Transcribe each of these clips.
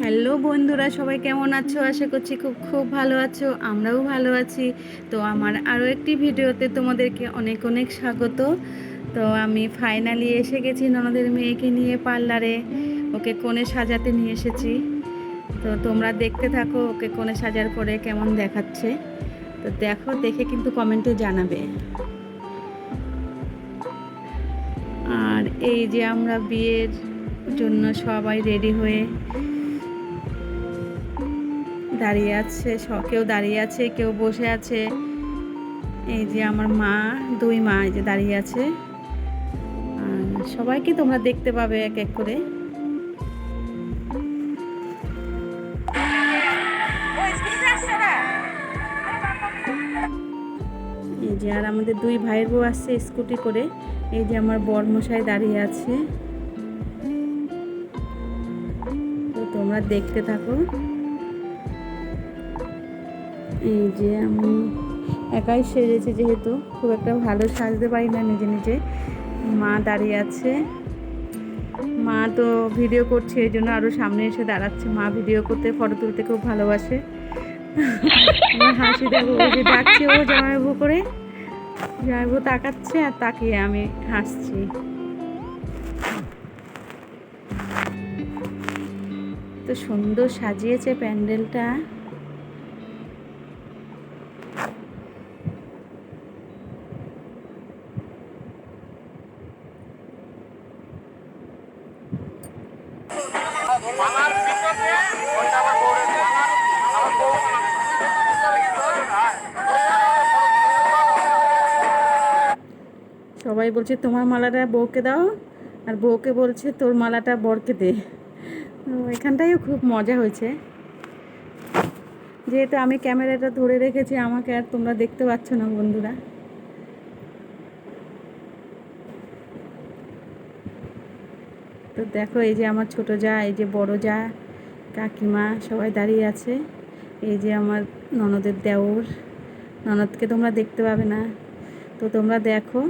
Hello বন্ধুরা, সবাই কেমন আছো? আশা করছি খুব খুব ভালো আছো। আমরাও ভালো আছি। তো আমার আরও একটি ভিডিওতে তোমাদেরকে অনেক অনেক স্বাগত। তো আমি ফাইনালি এসে গেছি ননদের মেয়েকে নিয়ে পার্লারে। ওকে কোণে সাজাতে নিয়ে এসেছি। তো তোমরা দেখতে থাকো ওকে কোণে সাজার পরে কেমন দেখাচ্ছে। তো দেখো, দেখে কিন্তু কমেন্টে জানাবে। আর এই যে আমরা বিয়ের জন্য সবাই রেডি হয়ে দাঁড়িয়ে আছে, কেউ দাঁড়িয়ে আছে, কেউ বসে আছে। এই যে আমার মা, দুই মা এই যে দাঁড়িয়ে আছে। আর সবাইকে তোমরা দেখতে পাবে এক এক করে। এই যে আর আমাদের দুই ভাইয়ের বউ আসছে স্কুটি করে। এই যে আমার বরমশাই দাঁড়িয়ে আছে। তো তোমরা দেখতে থাকো। এই যে আমি একাই সেজেছি, যেহেতু খুব একটা ভালো সাজতে পারি না নিজে নিজে। মা দাঁড়িয়ে আছে। মা তো ভিডিও করছে, এই জন্য আরও সামনে এসে দাঁড়াচ্ছে। মা ভিডিও করতে, ফটো তুলতে খুব ভালোবাসে। আমার হাসি দেখো, ও যে ডাকছে, ও জামাইবাবু করে, জামাইবাবু তাকাচ্ছে আর তাকিয়ে আমি হাসছি। তো সুন্দর সাজিয়েছে প্যান্ডেলটা। সবাই বলছে তোমার মালাটা বউকে দাও, আর বউকে বলছে তোর মালাটা বরকে দে। তো এখানটায়ও খুব মজা হয়েছে। যেহেতু আমি ক্যামেরাটা ধরে রেখেছি, আমাকে আর তোমরা দেখতে পাচ্ছ না বন্ধুরা। তো দেখো, এই যে আমার ছোট যা, এই যে বড় যা, কাকিমা সবাই দাঁড়িয়ে আছে। এই যে আমার ননদের দেওর, ননদকে তোমরা দেখতে পাবে না। তো তোমরা দেখো,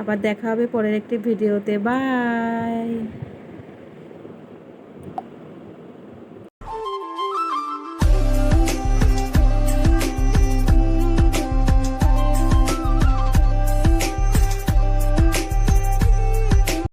আবার দেখা হবে পরের একটি ভিডিওতে। বাই।